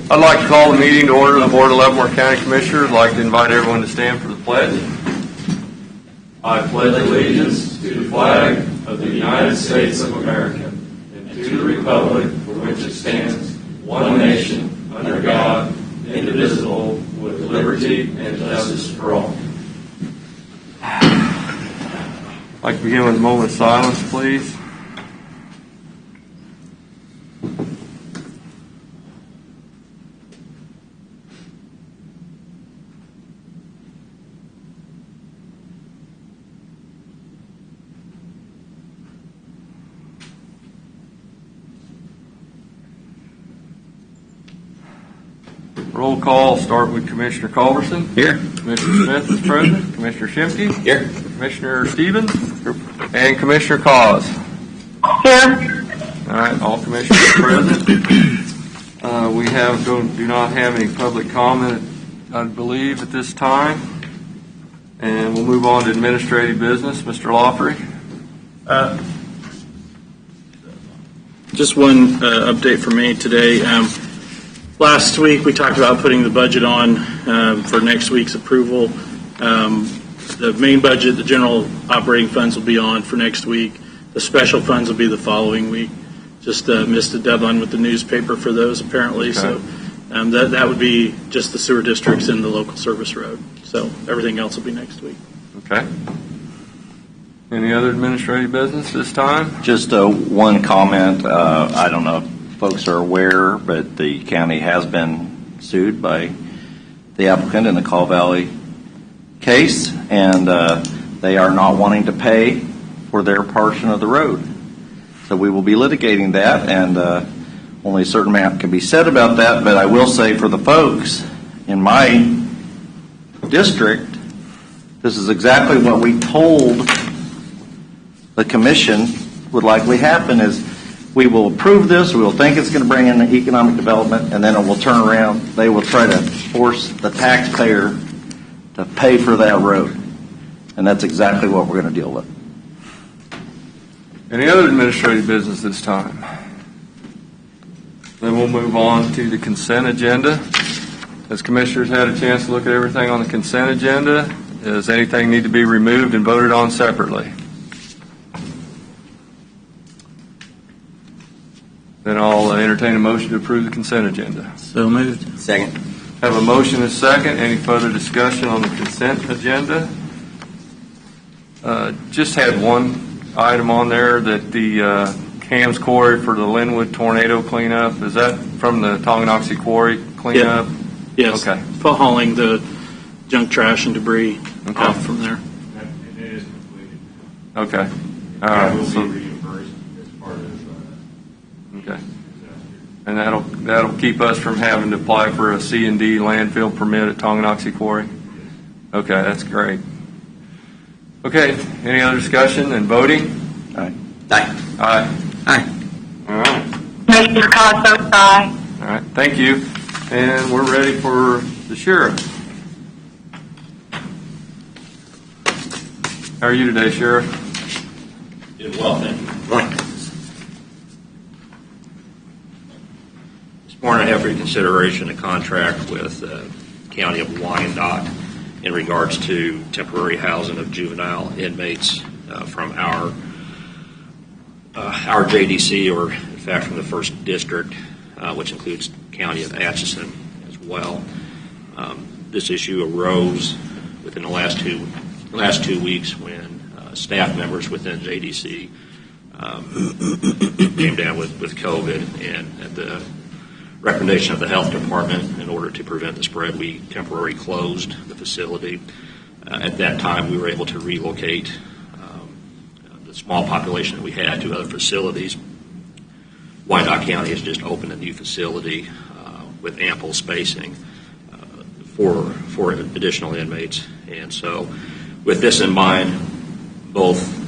I'd like to call the meeting to order. The Board of Leavenworth County Commissioners. I'd like to invite everyone to stand for the pledge. I pledge allegiance to the flag of the United States of America and to the republic for which it stands, one nation, under God, indivisible, with liberty and justice for all. I'd like to begin with a moment of silence, please. Roll call, start with Commissioner Culberson. Here. Commissioner Smith is present. Commissioner Shimke. Here. Commissioner Stevens. And Commissioner Cause. Here. All right, all commissioners present. We do not have any public comment, I believe, at this time. And we'll move on to administrative business. Mr. Lawfrey. Just one update for me today. Last week we talked about putting the budget on for next week's approval. The main budget, the general operating funds will be on for next week. The special funds will be the following week. Just missed the deadline with the newspaper for those apparently. Okay. So that would be just the sewer districts and the local service road. So everything else will be next week. Okay. Any other administrative business this time? Just one comment. I don't know if folks are aware, but the county has been sued by the applicant in the Call Valley case, and they are not wanting to pay for their portion of the road. So we will be litigating that, and only a certain amount can be said about that, but I will say for the folks in my district, this is exactly what we told the commission would likely happen is we will approve this, we will think it's going to bring in the economic development, and then it will turn around. They will try to force the taxpayer to pay for that road. And that's exactly what we're going to deal with. Any other administrative business this time? Then we'll move on to the consent agenda. Has commissioners had a chance to look at everything on the consent agenda? Does anything need to be removed and voted on separately? Then I'll entertain a motion to approve the consent agenda. So moved. Second. Have a motion and a second. Any further discussion on the consent agenda? Just had one item on there that the Cam's Quarry for the Linwood tornado cleanup. Is that from the Tonganoxie Quarry cleanup? Yeah. Yes. Okay. Hauling the junk trash and debris off from there. It is completed. Okay. All right. Will So, be reimbursed as part of okay. And that'll keep us from having to apply for a C&D landfill permit at Tonganoxie Quarry? Okay, that's great. Okay, any other discussion and voting? Aye. Aye. Aye. Aye. All right. Commissioner Cause votes aye. All right, thank you. And we're ready for the sheriff. How are you today, Sheriff? Doing well, thank you. This morning I have for your consideration a contract with the County of Wyandotte in regards to temporary housing of juvenile inmates from our JDC, or in fact from the 1st District, which includes County of Atchison as well. This issue arose within the last two weeks when staff members within JDC came down with COVID, and at the recommendation of the health department, in order to prevent the spread, we temporarily closed the facility. At that time, we were able to relocate the small population that we had to other facilities. Wyandotte County has just opened a new facility with ample spacing for additional inmates, and so with this in mind, both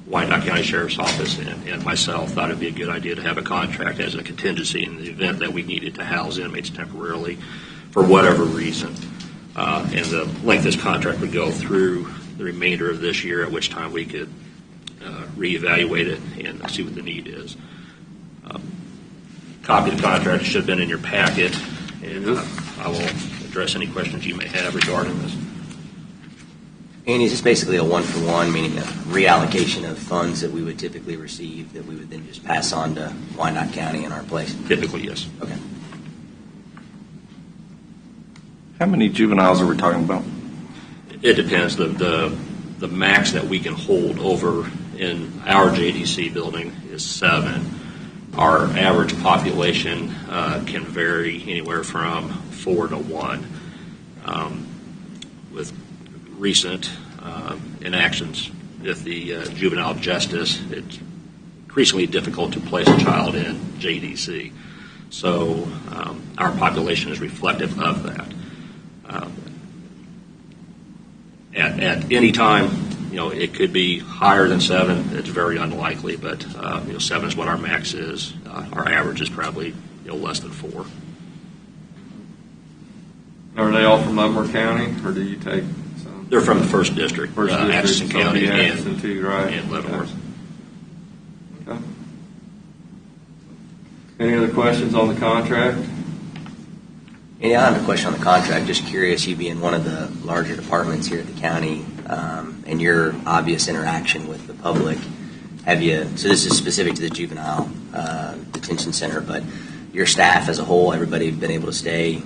Wyandotte County Sheriff's Office and myself thought it would be a good idea to have a contract as a contingency in the event that we needed to house inmates temporarily for whatever reason. And the length of this contract would go through the remainder of this year, at which time we could reevaluate it and see what the need is. copy of the contract should have been in your packet, and I will address any questions you may have regarding this. And is this basically a one-for-one, meaning a reallocation of funds that we would typically receive that we would then just pass on to Wyandotte County in our place? Typically, yes. Okay. How many juveniles are we talking about? It depends. The max that we can hold over in our JDC building is 7. Our average population can vary anywhere from 4 to 1. With recent enactions with the juvenile justice, it's increasingly difficult to place a child in JDC. So our population is reflective of that. At any time, it could be higher than 7. It's very unlikely, but 7 is what our max is. Our average is probably less than 4. Are they all from Leavenworth County, or do you take some? They're from the first district, Atchison so County Atchison too, right? and Leavenworth. Okay. Any other questions on the contract? And I have a question on the contract. Just curious, you being one of the larger departments here at the county, and your obvious interaction with the public, so this is specific to the juvenile detention center, but your staff as a whole, everybody been able to stay,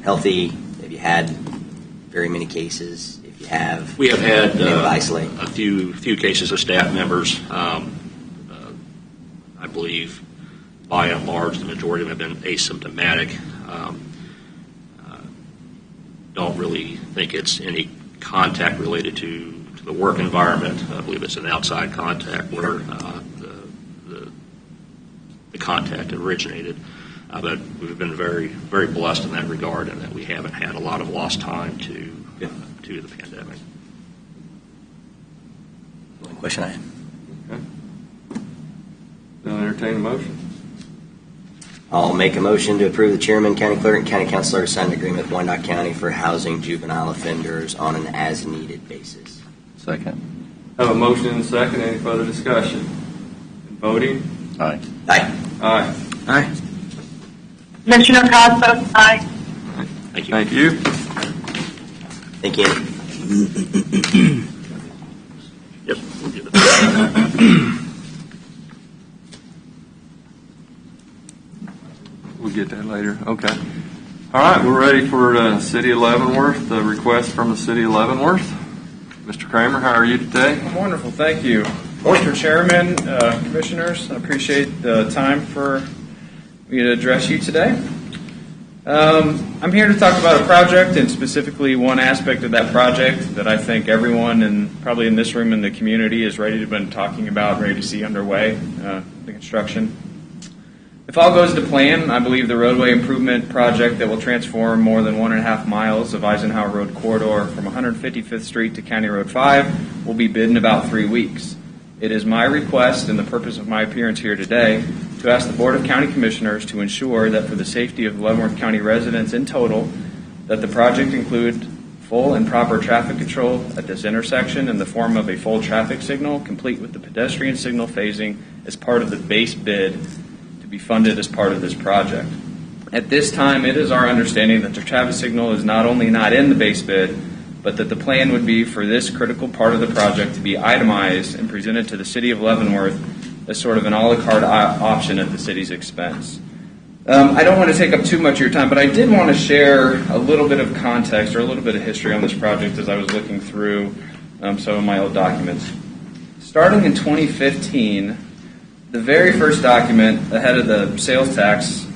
healthy? Have you had very many cases? If you have, We have had been able to isolate? a few cases of staff members. I believe, by and large, the majority of them have been asymptomatic. Don't really think it's any contact related to the work environment. I believe it's an outside contact where the contact originated. But we've been very, very blessed in that regard, and that we haven't had a lot of lost time to the pandemic. One question I have. Okay. I'll entertain a motion. I'll make a motion to approve the chairman, county clerk, and county councilor to sign an agreement with Wyandotte County for housing juvenile offenders on an as-needed basis. Second. Have a motion and a second. Any further discussion? And voting? Aye. Aye. Aye. Aye. Commissioner Cost votes aye. Thank you. Thank you. Thank you. Yep. We'll get it. We'll get that later. Okay. All right, we're ready for the City of Leavenworth, the request from the City of Leavenworth. Mr. Kramer, how are you today? Wonderful, thank you. Mr. Chairman, Commissioners, I appreciate the time for me to address you today. I'm here to talk about a project, and specifically one aspect of that project that I think everyone, and probably in this room in the community, is ready to been talking about, ready to see underway, the construction. If all goes to plan, I believe the roadway improvement project that will transform more than 1.5 miles of Eisenhower Road corridor from 155th Street to County Road 5 will be bid in about 3 weeks. It is my request and the purpose of my appearance here today to ask the Board of County Commissioners to ensure that for the safety of Leavenworth County residents in total, that the project include full and proper traffic control at this intersection in the form of a full traffic signal, complete with the pedestrian signal phasing as part of the base bid to be funded as part of this project. At this time, it is our understanding that the traffic signal is not only not in the base bid, but that the plan would be for this critical part of the project to be itemized and presented to the City of Leavenworth as sort of an a la carte option at the city's expense. I don't want to take up too much of your time, but I did want to share a little bit of context or a little bit of history on this project as I was looking through some of my old documents. Starting in 2015, the very first document ahead of the sales tax,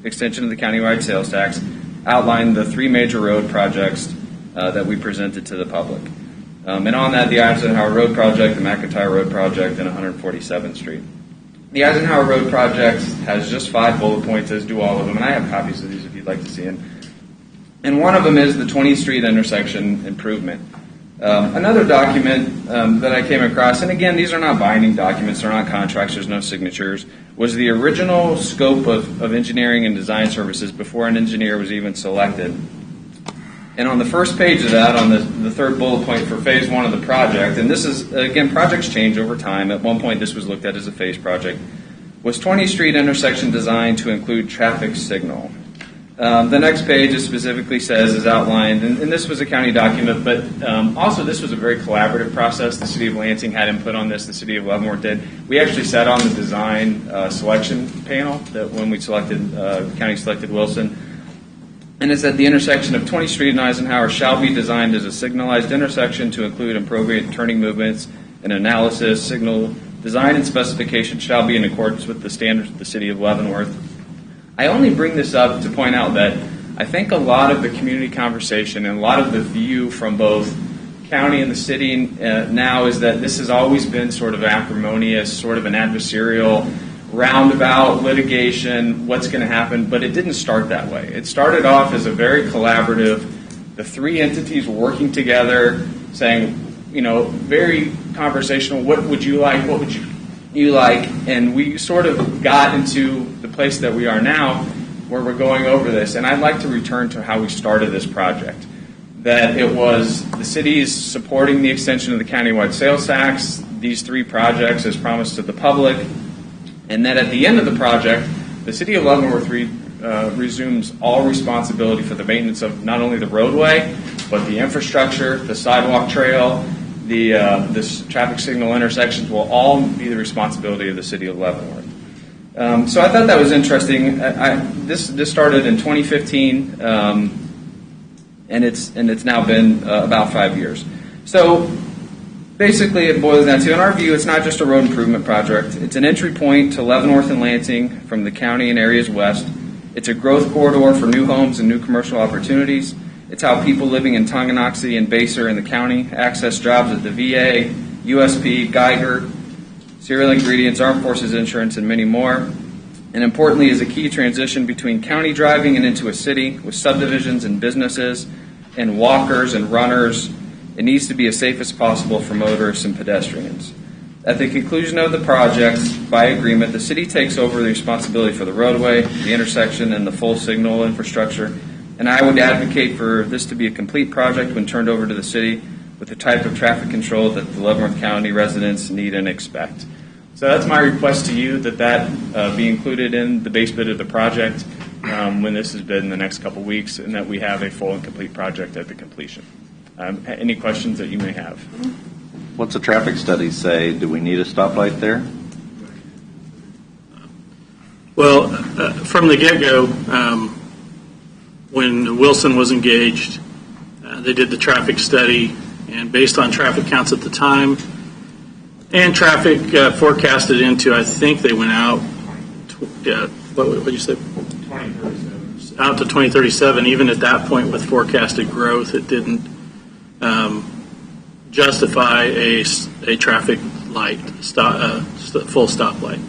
extension of the countywide sales tax, outlined the 3 major road projects that we presented to the public. And on that, the Eisenhower Road Project, the McIntyre Road Project, and 147th Street. The Eisenhower Road Project has just 5 bullet points, as do all of them, and I have copies of these if you'd like to see them. And one of them is the 20th Street intersection improvement. Another document that I came across, and again, these are not binding documents, they're not contracts, there's no signatures, was the original scope of engineering and design services before an engineer was even selected. And on the first page of that, on the third bullet point for phase 1 of the project, and this is, again, projects change over time. At one point, this was looked at as a phase project. Was 20th Street intersection designed to include traffic signal? The next page it specifically says is outlined, and this was a county document, but also this was a very collaborative process. The City of Lansing had input on this. The City of Leavenworth did. We actually sat on the design selection panel that when we selected, the county selected Wilson. And it said the intersection of 20th Street and Eisenhower shall be designed as a signalized intersection to include appropriate turning movements and analysis. Signal design and specification shall be in accordance with the standards of the City of Leavenworth. I only bring this up to point out that I think a lot of the community conversation and a lot of the view from both county and the city now is that this has always been sort of acrimonious, sort of an adversarial, roundabout litigation, what's going to happen, but it didn't start that way. It started off as a very collaborative, the three entities working together, saying, very conversational, what would you like, what would you like, and we sort of got into the place that we are now where we're going over this. And I'd like to return to how we started this project, that it was the city's supporting the extension of the countywide sales tax, these three projects as promised to the public, and that at the end of the project, the City of Leavenworth resumes all responsibility for the maintenance of not only the roadway, but the infrastructure, the sidewalk trail, the traffic signal intersections will all be the responsibility of the City of Leavenworth. So I thought that was interesting. This started in 2015, and it's now been about 5 years. So basically, it boils down to, in our view, it's not just a road improvement project. It's an entry point to Leavenworth and Lansing from the county and areas west. It's a growth corridor for new homes and new commercial opportunities. It's how people living in Tonganoxie and Basser in the county access jobs at the VA, USP, Geiger, Cereal Ingredients, Armed Forces Insurance, and many more. And importantly, is a key transition between county driving and into a city with subdivisions and businesses and walkers and runners. It needs to be as safe as possible for motorists and pedestrians. At the conclusion of the project, by agreement, the city takes over the responsibility for the roadway, the intersection, and the full signal infrastructure. And I would advocate for this to be a complete project when turned over to the city with the type of traffic control that the Leavenworth County residents need and expect. So that's my request to you, that be included in the base bid of the project when this is bid in the next couple weeks, and that we have a full and complete project at the completion. Any questions that you may have? What's the traffic study say? Do we need a stoplight there? Well, from the get-go, when Wilson was engaged, they did the traffic study, and based on traffic counts at the time and traffic forecasted into, I think they went out, what did you say? 2037. Out to 2037. Even at that point with forecasted growth, it didn't justify a traffic light, full stoplight.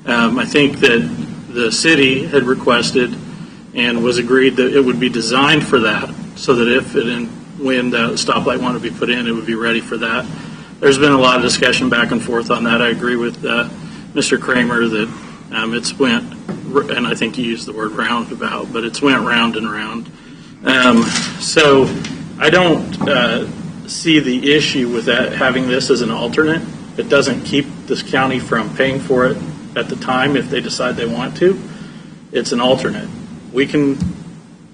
I think that the city had requested and was agreed that it would be designed for that, so that if and when the stoplight wanted to be put in, it would be ready for that. There's been a lot of discussion back and forth on that. I agree with Mr. Kramer that it's went, and I think you used the word roundabout, but it's went round and round. So I don't see the issue with that, having this as an alternate. It doesn't keep this county from paying for it at the time if they decide they want to. It's an alternate. We can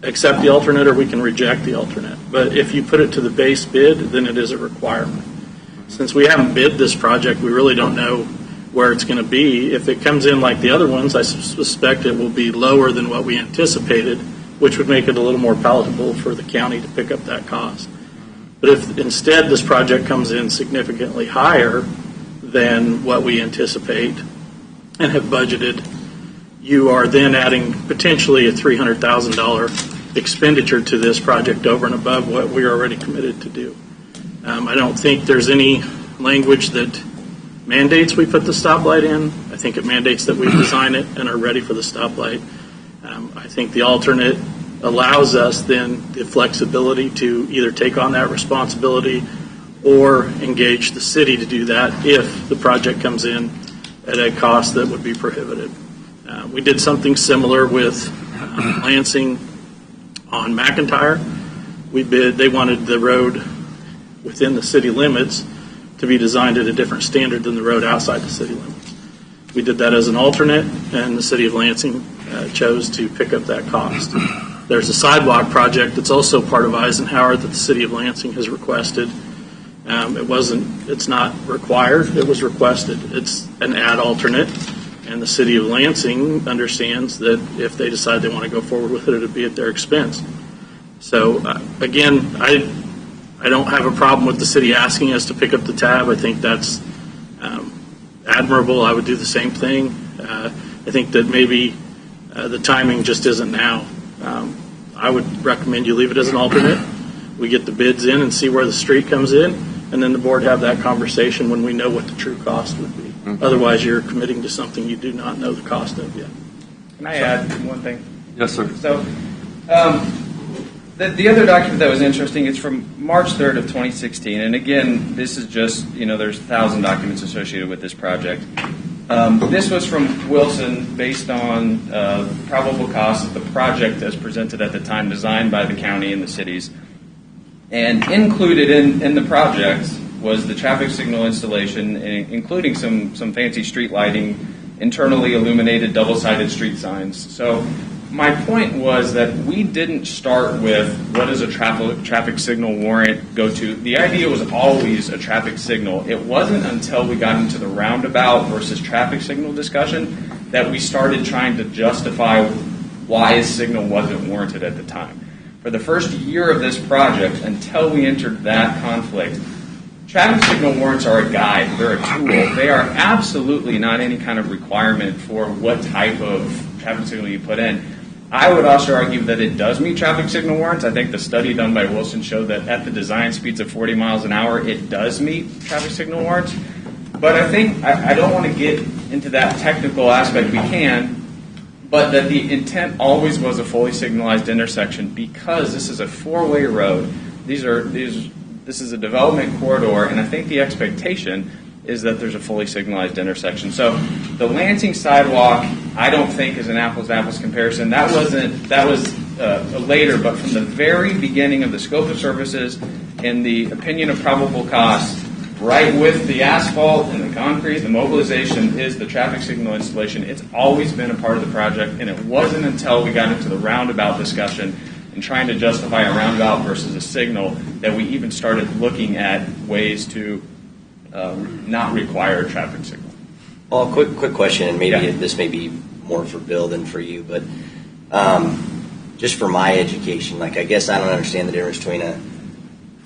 accept the alternate or we can reject the alternate. But if you put it to the base bid, then it is a requirement. Since we haven't bid this project, we really don't know where it's going to be. If it comes in like the other ones, I suspect it will be lower than what we anticipated, which would make it a little more palatable for the county to pick up that cost. But if instead this project comes in significantly higher than what we anticipate and have budgeted, you are then adding potentially a $300,000 expenditure to this project over and above what we're already committed to do. I don't think there's any language that mandates we put the stoplight in. I think it mandates that we design it and are ready for the stoplight. I think the alternate allows us then the flexibility to either take on that responsibility or engage the city to do that if the project comes in at a cost that would be prohibitive. We did something similar with Lansing on McIntyre. They wanted the road within the city limits to be designed at a different standard than the road outside the city limits. We did that as an alternate, and the city of Lansing chose to pick up that cost. There's a sidewalk project that's also part of Eisenhower that the city of Lansing has requested. It's not required, it was requested. It's an ad alternate, and the city of Lansing understands that if they decide they want to go forward with it, it'll be at their expense. So again, I don't have a problem with the city asking us to pick up the tab. I think that's admirable. I would do the same thing. I think that maybe the timing just isn't now. I would recommend you leave it as an alternate. We get the bids in and see where the street comes in, and then the board have that conversation when we know what the true cost would be. Otherwise, you're committing to something you do not know the cost of yet. Can I add one thing? Yes, sir. So, the other document that was interesting is from March 3rd of 2016, and again, this is just, there's 1,000 documents associated with this project. This was from Wilson based on probable cost of the project as presented at the time, designed by the county and the cities. And included in the project was the traffic signal installation, including some fancy street lighting, internally illuminated double-sided street signs. So my point was that we didn't start with what does a traffic signal warrant go to. The idea was always a traffic signal. It wasn't until we got into the roundabout versus traffic signal discussion that we started trying to justify why a signal wasn't warranted at the time. For the first year of this project, until we entered that conflict, traffic signal warrants are a guide. They're a tool. They are absolutely not any kind of requirement for what type of traffic signal you put in. I would also argue that it does meet traffic signal warrants. I think the study done by Wilson showed that at the design speeds of 40 miles an hour, it does meet traffic signal warrants. But I think I don't want to get into that technical aspect. We can, but that the intent always was a fully signalized intersection because this is a four-way road. This is a development corridor, and I think the expectation is that there's a fully signalized intersection. So the Lansing sidewalk, I don't think is an apples-to-apples comparison. That was later, but from the very beginning of the scope of services and the opinion of probable cost, right with the asphalt and the concrete, the mobilization is the traffic signal installation. It's always been a part of the project, and it wasn't until we got into the roundabout discussion and trying to justify a roundabout versus a signal that we even started looking at ways to not require a traffic signal. Well, quick question, and maybe this may be more for Bill than for you, but just for my education, I guess I don't understand the difference between a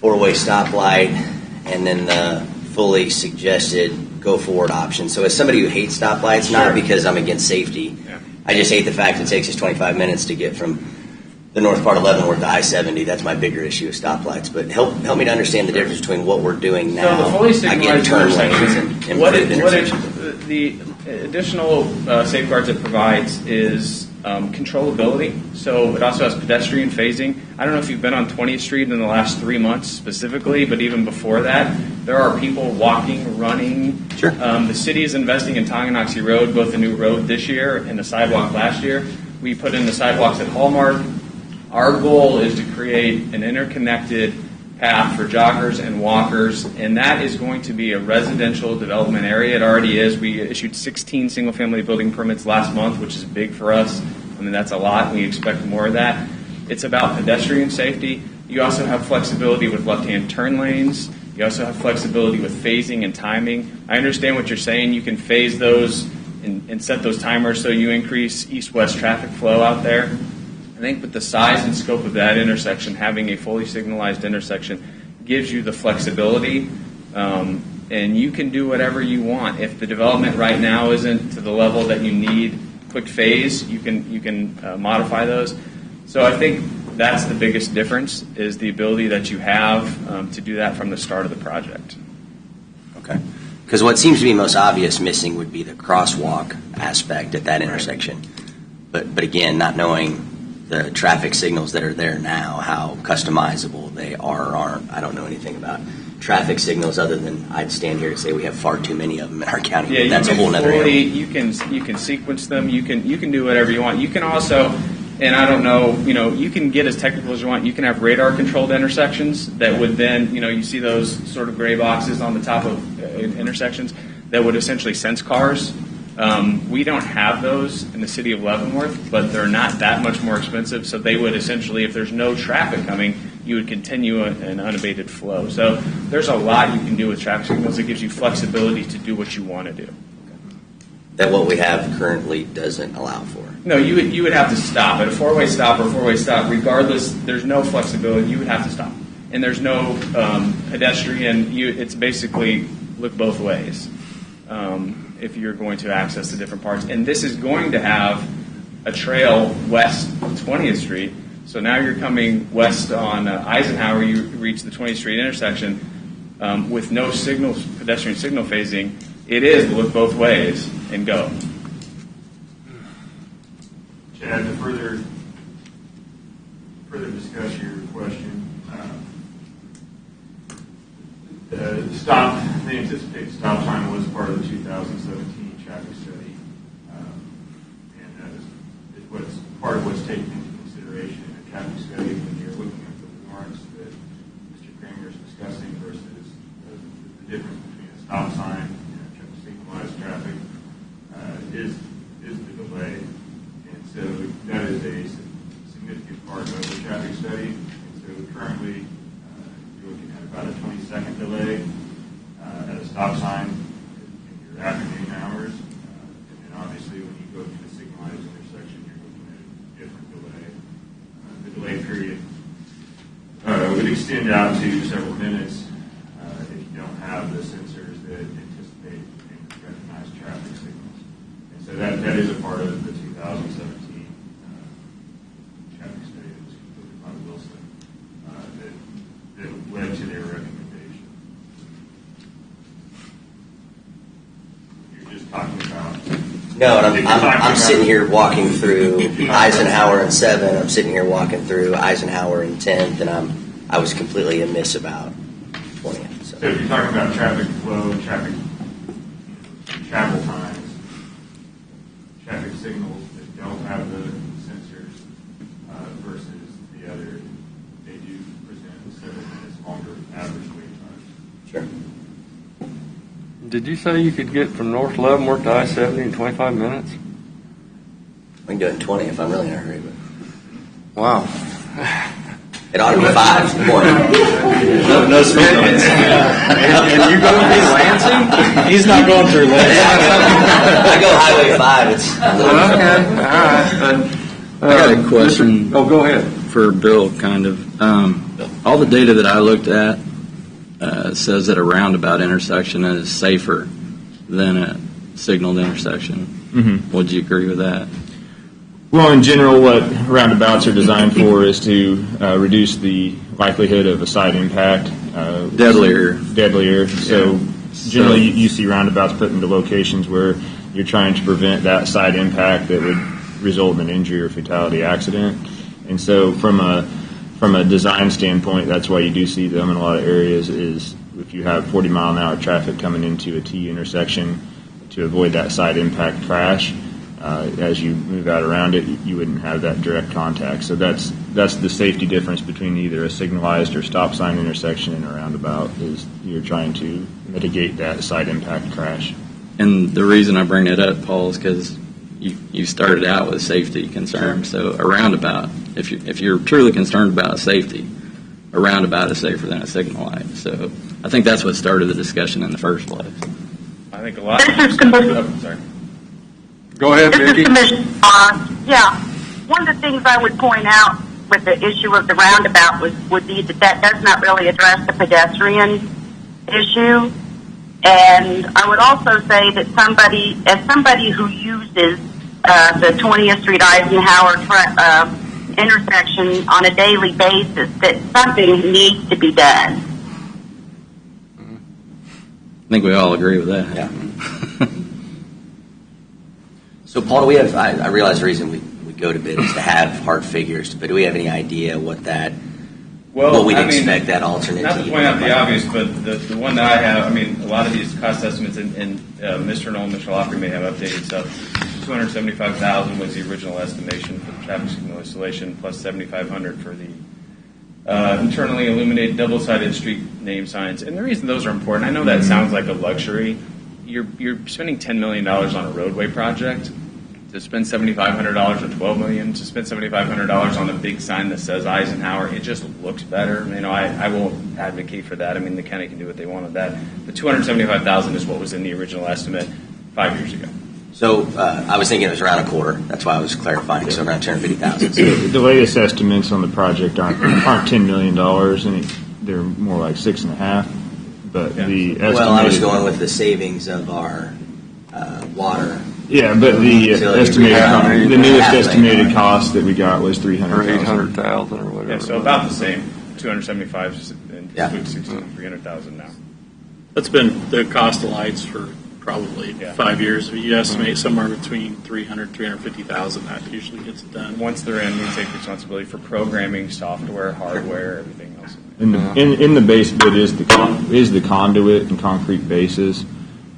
four-way stoplight and then the fully suggested go-forward option. So as somebody who hates stoplights, not because I'm against safety, I just hate the fact it takes us 25 minutes to get from the north part of Leavenworth to I-70. That's my bigger issue with stoplights. But help me to understand the difference between what we're doing now. So the fully signalized intersection, and the additional safeguards it provides is controllability. So it also has pedestrian phasing. I don't know if you've been on 20th Street in the last 3 months specifically, but even before that, there are people walking, running. Sure. The city is investing in Tonganoxie Road, both a new road this year and a sidewalk last year. We put in the sidewalks at Hallmark. Our goal is to create an interconnected path for joggers and walkers, and that is going to be a residential development area. It already is. We issued 16 single-family building permits last month, which is big for us. I mean, that's a lot. We expect more of that. It's about pedestrian safety. You also have flexibility with left-hand turn lanes. You also have flexibility with phasing and timing. I understand what you're saying. You can phase those and set those timers so you increase east-west traffic flow out there. I think with the size and scope of that intersection, having a fully signalized intersection gives you the flexibility, and you can do whatever you want. If the development right now isn't to the level that you need quick phase, you can modify those. So I think that's the biggest difference, is the ability that you have to do that from the start of the project. Okay. Because what seems to be most obvious missing would be the crosswalk aspect at that intersection. But again, not knowing the traffic signals that are there now, how customizable they are or aren't. I don't know anything about traffic signals other than I'd stand here and say we have far too many of them in our county. Yeah, that's a whole other area. You can sequence them. You can do whatever you want. You can also, and I don't know, you can get as technical as you want. You can have radar controlled intersections that would then, you see those sort of gray boxes on the top of intersections that would essentially sense cars. We don't have those in the city of Leavenworth, but they're not that much more expensive. So they would essentially, if there's no traffic coming, you would continue an unabated flow. So there's a lot you can do with traffic signals. It gives you flexibility to do what you want to do. That what we have currently doesn't allow for. No, you would have to stop at a four-way stop or four-way stop. Regardless, there's no flexibility. You would have to stop, and there's no pedestrian. It's basically look both ways if you're going to access the different parts. And this is going to have a trail west of 20th Street. So now you're coming west on Eisenhower. You reach the 20th Street intersection with no signals, pedestrian signal phasing. It is look both ways and go. Chad, to further discuss your question, the anticipated stop time was part of the 2017 traffic study, and that is what's part of what's taken into consideration in the traffic study when you're looking at the warrants that Mr. Kramer is discussing versus the difference between a stop sign and signalized traffic is the delay. And so that is a significant part of the traffic study. And so currently you're looking at about a 20-second delay at a stop sign in your afternoon hours. And then obviously when you go to the signalized intersection, you're looking at a different delay. The delay period would extend out to several minutes if you don't have the sensors that anticipate and recognize traffic signals. And so that is a part of the 2017 traffic study that was completed by Wilson that led to their recommendation. You're just talking about... No, and I'm sitting here walking through Eisenhower and 7. I'm sitting here walking through Eisenhower and 10th, and I was completely amiss about 20th. So if you're talking about traffic flow, traffic travel times, traffic signals that don't have the sensors versus the other, they do present 7 minutes longer average wait times. Sure. Did you say you could get from North Leavenworth to I-70 in 25 minutes? We can do it in 20 if I'm really in a hurry. But Wow. it ought to be 5. No speed limits. And you going to be Lansing? He's not going through Lansing. I go Highway 5. It's a little Okay, all right. I got a question Oh, go ahead. for Bill, kind of. All the data that I looked at says that a roundabout intersection is safer than a signaled intersection. Mm-hmm. Would you agree with that? Well, in general, what roundabouts are designed for is to reduce the likelihood of a side impact. Deadlier. So generally, you see roundabouts put into locations where you're trying to prevent that side impact that would result in an injury or fatality accident. And so from a design standpoint, that's why you do see them in a lot of areas is if you have 40-mile-an-hour traffic coming into a T intersection to avoid that side impact crash. As you move out around it, you wouldn't have that direct contact. So that's the safety difference between either a signalized or stop sign intersection and a roundabout is you're trying to mitigate that side impact crash. And the reason I bring it up, Paul, is because you started out with safety concerns. So a roundabout, if you're truly concerned about safety, a roundabout is safer than a signal light. So I think that's what started the discussion in the first place. I think a lot. This is Commissioner. Oh, sorry. Go ahead, This Vicki. is Commissioner. Yeah. One of the things I would point out with the issue of the roundabout would be that does not really address the pedestrian issue. And I would also say that somebody who uses the 20th Street Eisenhower intersection on a daily basis, that something needs to be done. I think we all agree with that. Yeah. So, Paul, do we have? I realize the reason we go to bid is to have hard figures, but do we have any idea what we'd expect that alternate Not to to point out even the obvious, but the one that I have, a lot of these cost estimates, and Mr. Nolan, Mr. Lofgren may have updated stuff. $275,000 was the original estimation for the traffic signal installation, plus $7,500 for the internally illuminated double-sided street name signs. And the reason those are important, I know that sounds like a luxury. you're spending $10 million on a roadway project. To spend $7,500 or $12 million, to spend $7,500 on a big sign that says Eisenhower, it just looks better. I won't advocate for that. The county can do what they want with that. The $275,000 is what was in the original estimate 5 years ago. So I was thinking it was around a quarter. That's why I was clarifying. So around 250,000. The latest estimates on the project aren't $10 million, and they're more like 6.5. But the estimated, Well, I was going with the savings of our water. Yeah, but the estimated, the newest estimated cost that we got was Or $300,000. $800,000 or whatever. Yeah, so about the same. 275 and Yeah. 300,000 now. That's been the cost of lights for probably 5 years. You estimate somewhere between 300, 350,000. That usually gets done. Once they're in, we take responsibility for programming, software, hardware, everything else. In the base bid is the conduit and concrete bases,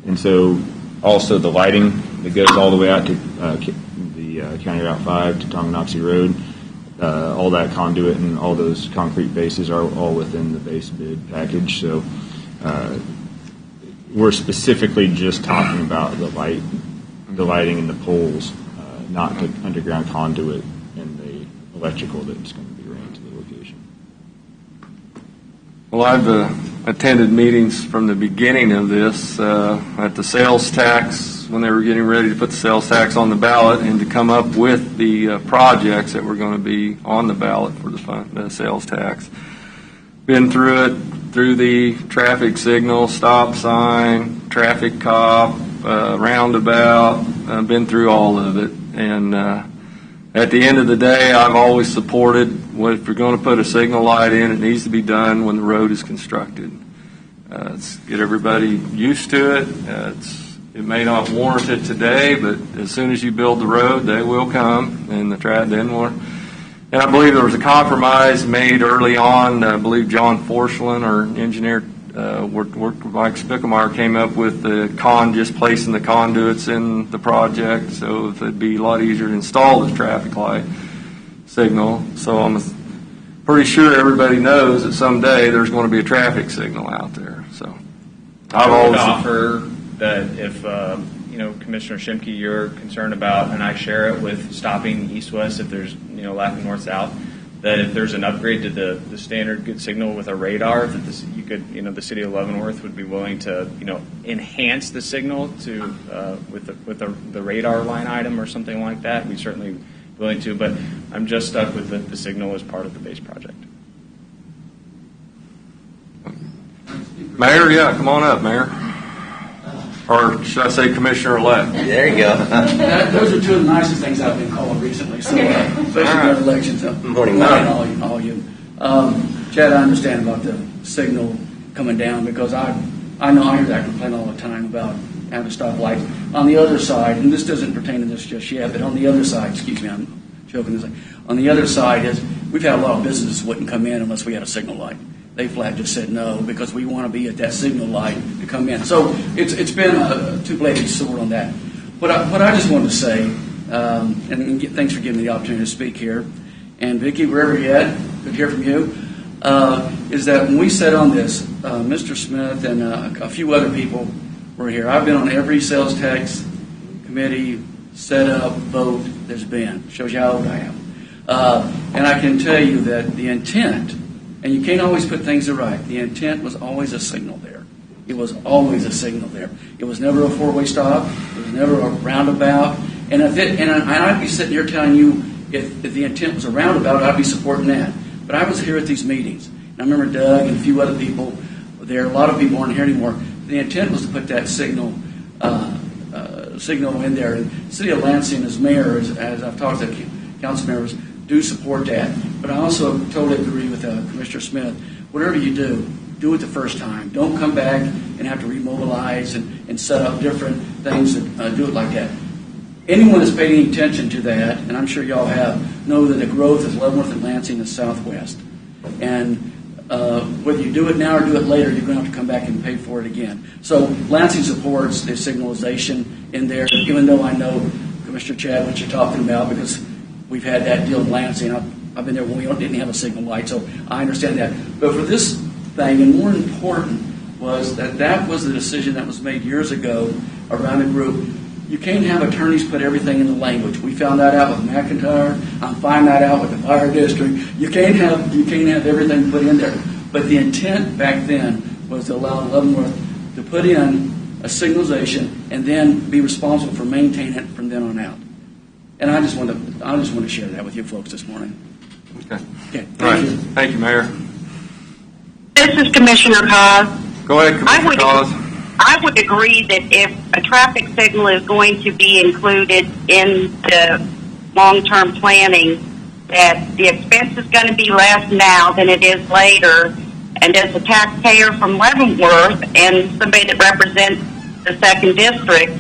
and so also the lighting that goes all the way out to the County Route 5 to Tonganoxie Road. All that conduit and all those concrete bases are all within the base bid package. So we're specifically just talking about the lighting and the poles, not the underground conduit and the electrical that's going to be ran to the location. Well, I've attended meetings from the beginning of this at the sales tax when they were getting ready to put the sales tax on the ballot and to come up with the projects that were going to be on the ballot for the sales tax. Been through it, through the traffic signal, stop sign, traffic cop, roundabout. I've been through all of it. And at the end of the day, I've always supported if you're going to put a signal light in, it needs to be done when the road is constructed. Let's get everybody used to it. It may not warrant it today, but as soon as you build the road, they will come, and And I believe there was a compromise made early on. I believe John Forslund, our engineer, worked with Mike Spickelmeyer, came up with just placing the conduits in the project, so it'd be a lot easier to install the traffic light signal. So I'm pretty sure everybody knows that someday there's going to be a traffic signal out there. So I would offer that if Commissioner Shimke, you're concerned about, and I share it with stopping east-west if there's lack of north-south, that if there's an upgrade to the standard good signal with a radar, that the city of Leavenworth would be willing to enhance the signal to with the radar line item or something like that. We certainly willing to, but I'm just stuck with the signal as part of the base project. Mayor, come on up, Mayor. Or should I say Commissioner-elect? There you go. Those are two of the nicest things I've been called recently, so especially during elections. Morning, all you. Chad, I understand about the signal coming down because I hear that complaint all the time about having to stop lights. On the other side, and this doesn't pertain to this just yet, but on the other side, excuse me, I'm joking. On the other side is we've had a lot of businesses wouldn't come in unless we had a signal light. They flat just said no because we want to be at that signal light to come in. So it's been a two-bladed sword on that. What I just wanted to say, and thanks for giving me the opportunity to speak here, and Vicki, wherever you're at, good to hear from you, is that when we sat on this, Mr. Smith and a few other people were here. I've been on every sales tax committee, set up, vote there's been. Shows you how old I am. And I can tell you that the intent, and you can't always put things right. The intent was always a signal there. It was always a signal there. It was never a four-way stop. It was never a roundabout. And I'd be sitting here telling you if the intent was a roundabout, I'd be supporting that. But I was here at these meetings. And I remember Doug and a few other people were there. A lot of people aren't here anymore. The intent was to put that signal in there. And the city of Lansing, as mayor, as I've talked to council members, do support that. But I also totally agree with Commissioner Smith. Whatever you do it the first time. Don't come back and have to remobilize and set up different things and do it like that. Anyone that's paid any attention to that, and I'm sure y'all have, know that the growth is Leavenworth and Lansing and Southwest. And whether you do it now or do it later, you're going to have to come back and pay for it again. So Lansing supports the signalization in there, even though I know, Commissioner Chad, what you're talking about, because we've had that deal in Lansing. I've been there when we didn't have a signal light, so I understand that. But for this thing, and more important, was that was the decision that was made years ago around a group. You can't have attorneys put everything in the language. We found that out with McIntyre. I'm finding that out with the fire district. You can't have everything put in there. But the intent back then was to allow Leavenworth to put in a signalization and then be responsible for maintaining it from then on out. And I just want to share that with you folks this morning. Okay. Okay. All right. Thank you. Thank you, Mayor. This is Commissioner Cos. Go ahead, Commissioner Cos. I would agree that if a traffic signal is going to be included in the long-term planning, that the expense is going to be less now than it is later. And as a taxpayer from Leavenworth and somebody that represents the 2nd District,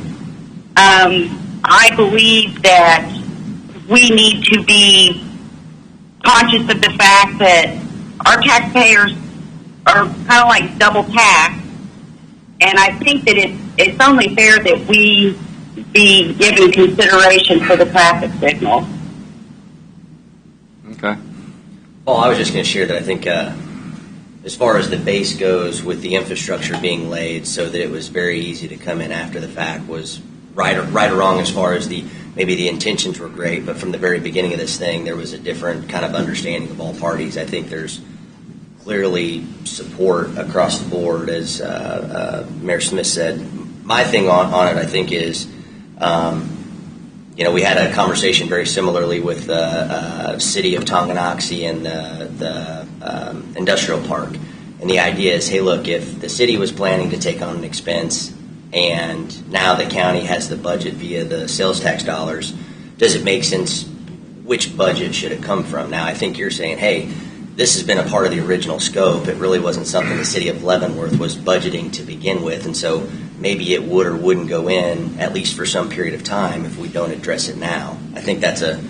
I believe that we need to be conscious of the fact that our taxpayers are kind of like double taxed. And I think that it's only fair that we be given consideration for the traffic signal. Okay. Paul, I was just going to share that I think as far as the base goes with the infrastructure being laid so that it was very easy to come in after the fact was right or wrong as far as maybe the intentions were great, but from the very beginning of this thing there was a different kind of understanding of all parties. I think there's clearly support across the board, as Mayor Smith said. My thing on it, I think, is, we had a conversation very similarly with the city of Tonganoxie and the industrial park. And the idea is, hey, look, if the city was planning to take on an expense and now the county has the budget via the sales tax dollars, does it make sense? Which budget should it come from? Now, I think you're saying, hey, this has been a part of the original scope. It really wasn't something the city of Leavenworth was budgeting to begin with, and so maybe it would or wouldn't go in, at least for some period of time, if we don't address it now. I think that's a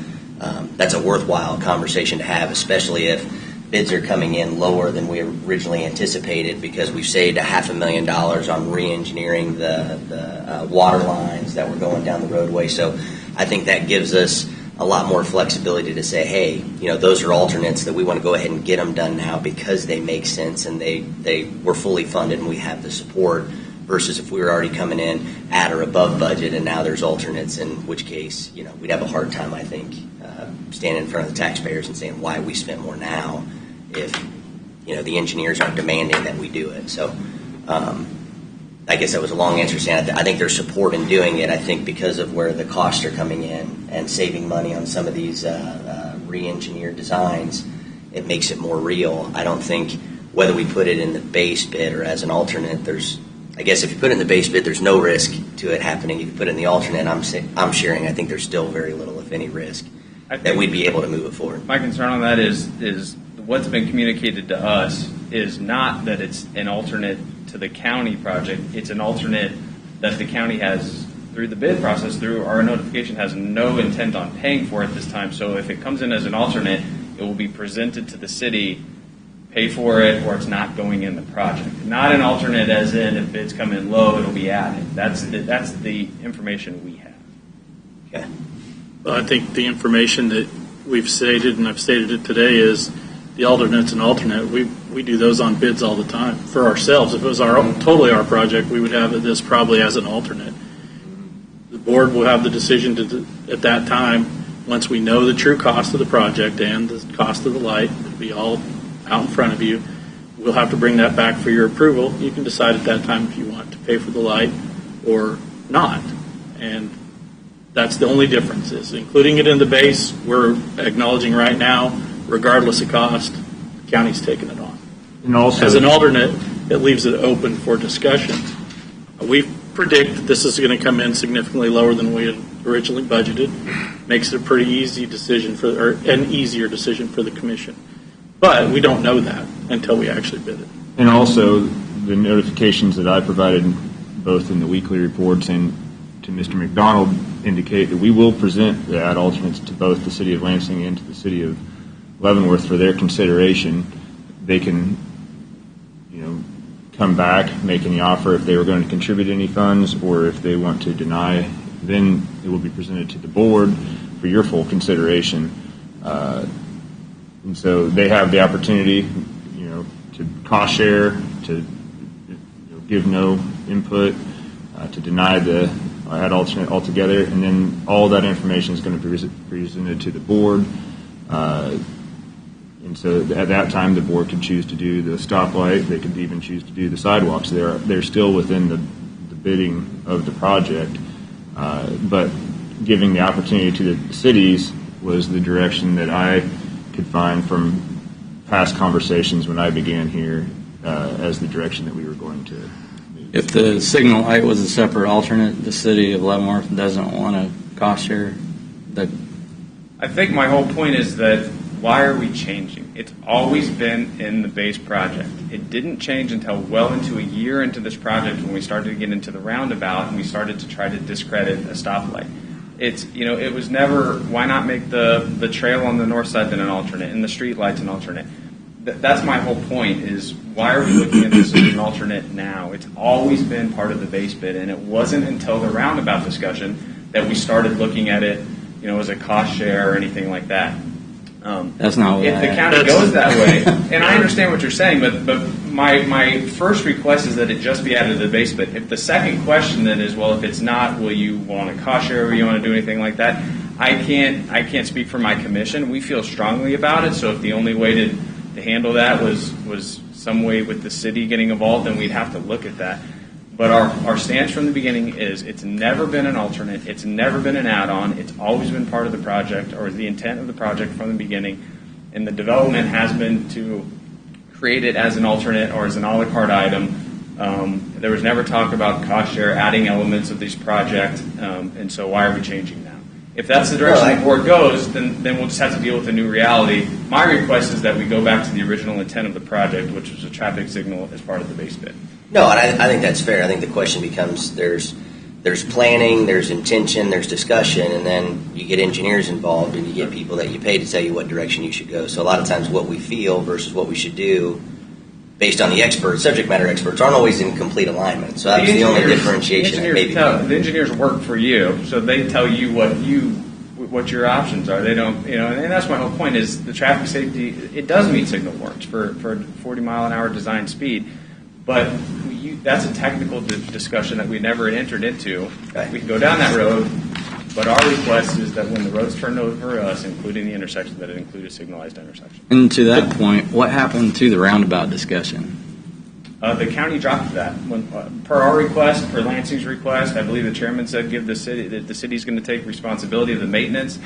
worthwhile conversation to have, especially if bids are coming in lower than we originally anticipated because we've saved $500,000 on re-engineering the water lines that were going down the roadway. So I think that gives us a lot more flexibility to say, hey, those are alternates that we want to go ahead and get them done now because they make sense and they were fully funded and we have the support, versus if we were already coming in at or above budget and now there's alternates, in which case, we'd have a hard time, I think, standing in front of the taxpayers and saying why we spent more now if, the engineers aren't demanding that we do it. So I guess that was a long answer saying I think there's support in doing it. I think because of where the costs are coming in and saving money on some of these re-engineered designs, it makes it more real. I don't think whether we put it in the base bid or as an alternate, I guess if you put it in the base bid, there's no risk to it happening. If you put it in the alternate, I'm sharing, I think there's still very little, if any, risk that we'd be able to move it forward. My concern on that is what's been communicated to us is not that it's an alternate to the county project. It's an alternate that the county has, through the bid process, through our notification, has no intent on paying for at this time. So if it comes in as an alternate, it will be presented to the city, pay for it, or it's not going in the project. Not an alternate as in if bids come in low, it'll be added. That's the information we have. Okay. Well, I think the information that we've stated, and I've stated it today, is the alternate's an alternate. We do those on bids all the time for ourselves. If it was totally our project, we would have this probably as an alternate. The board will have the decision at that time, once we know the true cost of the project and the cost of the light, it'll be all out in front of you. We'll have to bring that back for your approval. You can decide at that time if you want to pay for the light or not. And that's the only difference, is including it in the base. We're acknowledging right now, regardless of cost, the county's taking it on. And also, As an alternate, it leaves it open for discussion. We predict that this is going to come in significantly lower than we had originally budgeted. Makes it a pretty easy decision an easier decision for the commission. But we don't know that until we actually bid it. and also the notifications that I provided both in the weekly reports and to Mr. McDonald indicate that we will present the ad alternates to both the city of Lansing and to the city of Leavenworth for their consideration. They can, come back, make any offer if they were going to contribute any funds, or if they want to deny, then it will be presented to the board for your full consideration. And so they have the opportunity, to cost share, to give no input, to deny the ad alternate altogether, and then all that information is going to be presented to the board. And so at that time, the board could choose to do the stoplight. They could even choose to do the sidewalks. They're still within the bidding of the project, but giving the opportunity to the cities was the direction that I could find from past conversations when I began here as the direction that we were going to move. If the signal light was a separate alternate, the city of Leavenworth doesn't want to cost share. I think my whole point is that why are we changing? It's always been in the base project. It didn't change until well into a year into this project when we started to get into the roundabout and we started to try to discredit a stoplight. It was never, why not make the trail on the north side then an alternate and the street lights an alternate? That's my whole point, is why are we looking at this as an alternate now? It's always been part of the base bid, and it wasn't until the roundabout discussion that we started looking at it, as a cost share or anything like that. That's not what if the county goes that way, and I understand what you're saying, but my first request is that it just be added to the base bid. If the second question then is, well, if it's not, will you want a cost share, or you want to do anything like that? I can't speak for my commission. We feel strongly about it, so if the only way to handle that was some way with the city getting involved, then we'd have to look at that. But our stance from the beginning is it's never been an alternate, it's never been an add-on, it's always been part of the project, or the intent of the project from the beginning, and the development has been to create it as an alternate or as an a la carte item. There was never talk about cost share adding elements of this project, and so why are we changing now? If that's the direction the board goes, then we'll just have to deal with a new reality. My request is that we go back to the original intent of the project, which was a traffic signal as part of the base bid. No, and I think that's fair. I think the question becomes there's planning, there's intention, there's discussion, and then you get engineers involved and you get people that you pay to tell you what direction you should go. So a lot of times what we feel versus what we should do based on the experts, subject matter experts, aren't always in complete alignment. So that's the only differentiation. The engineers work for you, so they tell you what your options are. They don't, and that's my whole point is the traffic safety, it does meet signal warrants for 40-mile-an-hour design speed, but that's a technical discussion that we never entered into. We can go down that road, but our request is that when the road's turned over to us, including the intersection, that it include a signalized intersection. And to that point, what happened to the roundabout discussion? The county dropped that. Per our request, per Lansing's request, I believe the chairman said give the city that the city's going to take responsibility of the maintenance.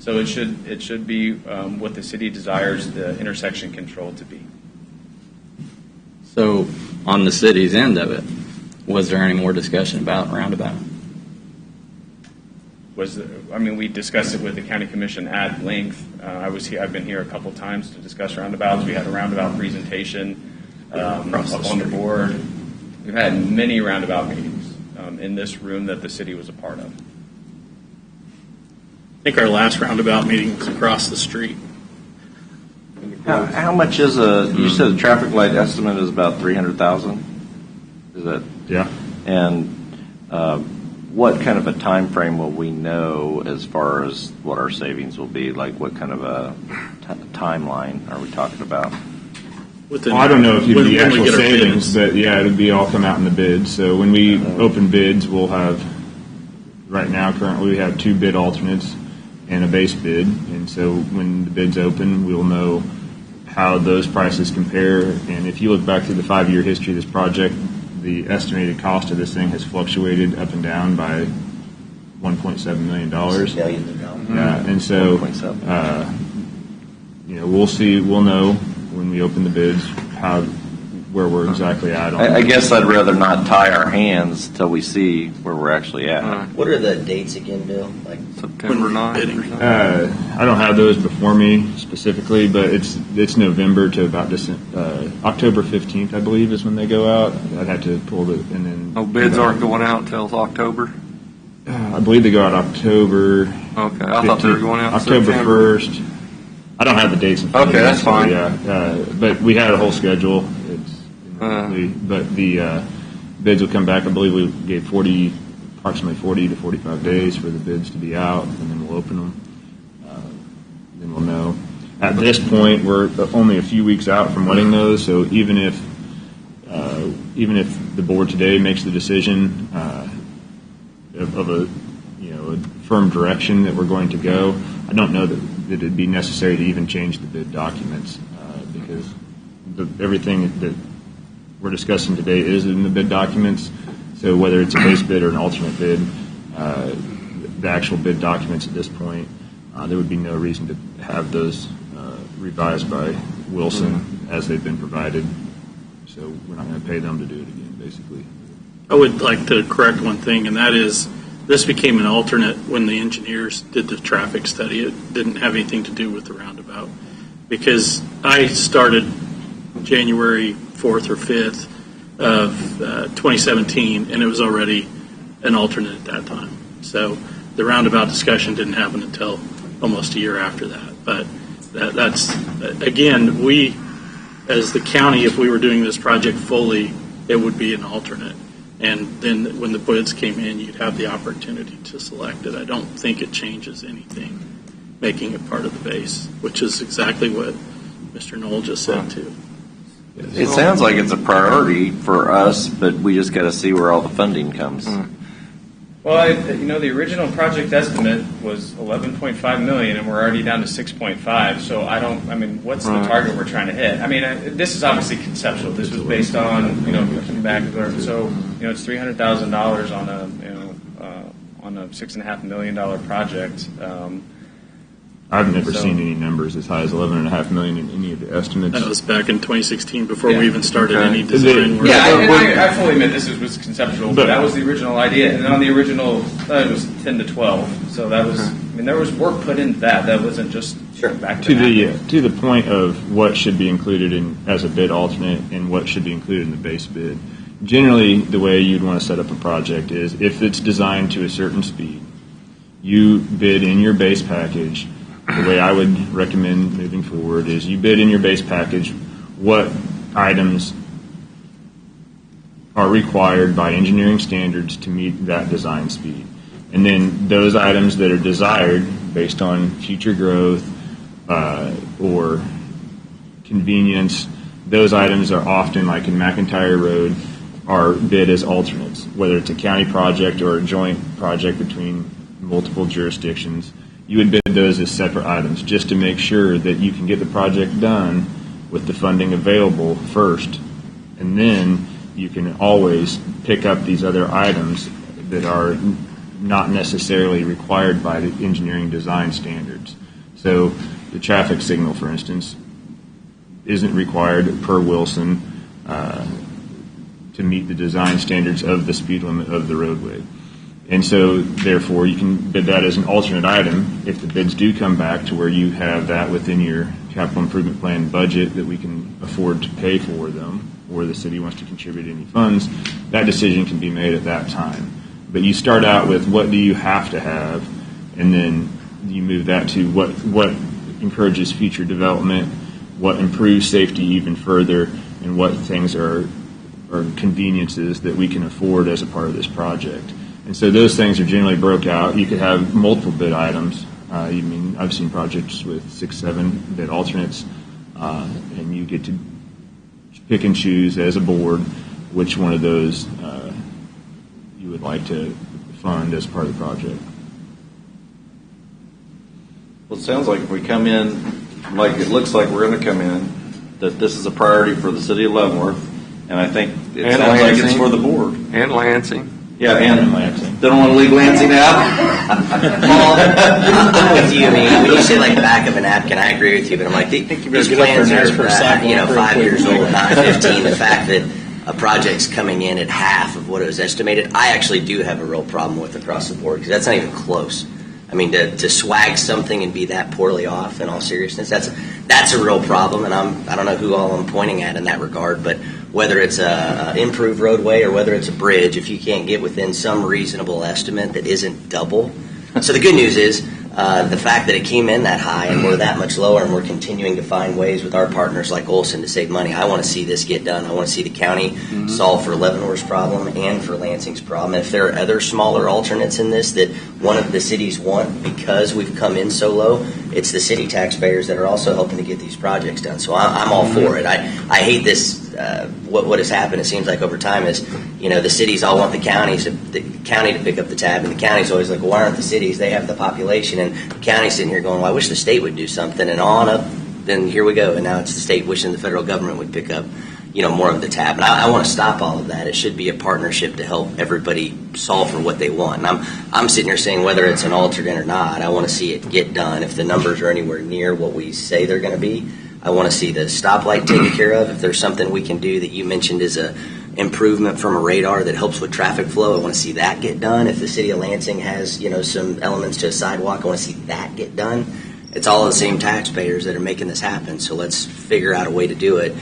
So it should be what the city desires the intersection control to be. So on the city's end of it, was there any more discussion about roundabout? We discussed it with the county commission at length. I've been here a couple times to discuss roundabouts. We had a roundabout presentation up on the board. We've had many roundabout meetings in this room that the city was a part of. I think our last roundabout meeting was across the street. How much is you said a traffic light estimate is about $300,000? Is that? Yeah. And what kind of a time frame will we know as far as what our savings will be? Like what kind of a timeline are we talking about? I don't know if it'd be actual savings, but yeah, it'd be all come out in the bids. So when we open bids, we'll have, right now currently we have 2 bid alternates and a base bid. And so when the bids open, we'll know how those prices compare. And if you look back through the 5-year history of this project, the estimated cost of this thing has fluctuated up and down by $1.7 million. Yeah, and so we'll know when we open the bids where we're exactly at. I guess I'd rather not tie our hands till we see where we're actually at. What are the dates again, Bill? Like September 9th. I don't have those before me specifically, but it's November to about October 15th, I believe, is when they go out. I'd have to pull it and then. Oh, bids aren't going out until October. I believe they go out October. Okay, I thought they were going out October September. 1st. I don't have the dates in front of me. Okay, that's fine. Yeah, but we had a whole schedule. But the bids will come back. I believe we gave approximately 40 to 45 days for the bids to be out, and then we'll open them. Then we'll know. At this point, we're only a few weeks out from winning those, so even if the board today makes the decision of a firm direction that we're going to go, I don't know that it'd be necessary to even change the bid documents because everything that we're discussing today is in the bid documents. So whether it's a base bid or an alternate bid, the actual bid documents at this point, there would be no reason to have those revised by Wilson as they've been provided. So we're not going to pay them to do it again, basically. I would like to correct one thing, and that is this became an alternate when the engineers did the traffic study. It didn't have anything to do with the roundabout because I started January 4th or 5th of 2017, and it was already an alternate at that time. So the roundabout discussion didn't happen until almost a year after that. But that's, again, we, as the county, if we were doing this project fully, it would be an alternate. And then when the bids came in, you'd have the opportunity to select it. I don't think it changes anything, making it part of the base, which is exactly what Mr. Knoll just said, too. It sounds like it's a priority for us, but we just got to see where all the funding comes. Well, the original project estimate was 11.5 million, and we're already down to 6.5. So what's the target we're trying to hit? This is obviously conceptual. This was based on, looking back. So, it's $300,000 on a $6.5 million project. I've never seen any numbers as high as 11.5 million in any of the estimates. That was back in 2016 before we even started any design work. I fully admit this was conceptual, but that was the original idea. And then on the original, it was 10 to 12. So that was, there was work put into that. That wasn't just back to the point of what should be included in as a bid alternate and what should be included in the base bid. Generally, the way you'd want to set up a project is if it's designed to a certain speed, you bid in your base package. The way I would recommend moving forward is you bid in your base package what items are required by engineering standards to meet that design speed. And then those items that are desired based on future growth or convenience, those items are often, like in McIntyre Road, are bid as alternates, whether it's a county project or a joint project between multiple jurisdictions. You would bid those as separate items just to make sure that you can get the project done with the funding available first. And then you can always pick up these other items that are not necessarily required by the engineering design standards. So the traffic signal, for instance, isn't required per Wilson to meet the design standards of the speed limit of the roadway. And so, therefore, you can bid that as an alternate item if the bids do come back to where you have that within your capital improvement plan budget that we can afford to pay for them, or the city wants to contribute any funds. That decision can be made at that time. But you start out with what do you have to have, and then you move that to what encourages future development, what improves safety even further, and what things are conveniences that we can afford as a part of this project. And so those things are generally broke out. You could have multiple bid items. I've seen projects with 6, 7 bid alternates, and you get to pick and choose as a board which one of those you would like to fund as part of the project. Well, it sounds like if we come in, like it looks like we're going to come in, that this is a priority for the city of Leavenworth, and I think it sounds like it's for the board. And Lansing. Yeah, and Lansing. They don't want to leave Lansing out? Paul, I'm with you. When you say like back of a napkin, I agree with you. But I'm like, these plans are 5 years old, not 15. The fact that a project's coming in at half of what it was estimated, I actually do have a real problem with across the board because that's not even close. To swag something and be that poorly off, in all seriousness, that's a real problem. And I don't know who all I'm pointing at in that regard, but whether it's a improved roadway or whether it's a bridge, if you can't get within some reasonable estimate that isn't double. So the good news is the fact that it came in that high and we're that much lower and we're continuing to find ways with our partners like Olson to save money. I want to see this get done. I want to see the county solve for Leavenworth's problem and for Lansing's problem. And if there are other smaller alternates in this that one of the cities want because we've come in so low, it's the city taxpayers that are also helping to get these projects done. So I'm all for it. I hate this what has happened, it seems like over time, is the cities all want the county to pick up the tab, and the county's always like, well, why aren't the cities? They have the population, and the county's sitting here going, well, I wish the state would do something, and on up, then here we go, and now it's the state wishing the federal government would pick up more of the tab. And I want to stop all of that. It should be a partnership to help everybody solve for what they want. And I'm sitting here saying whether it's an alternate or not, I want to see it get done. If the numbers are anywhere near what we say they're going to be, I want to see the stoplight taken care of. If there's something we can do that you mentioned is a improvement from a radar that helps with traffic flow, I want to see that get done. If the city of Lansing has some elements to a sidewalk, I want to see that get done. It's all the same taxpayers that are making this happen, so let's figure out a way to do it.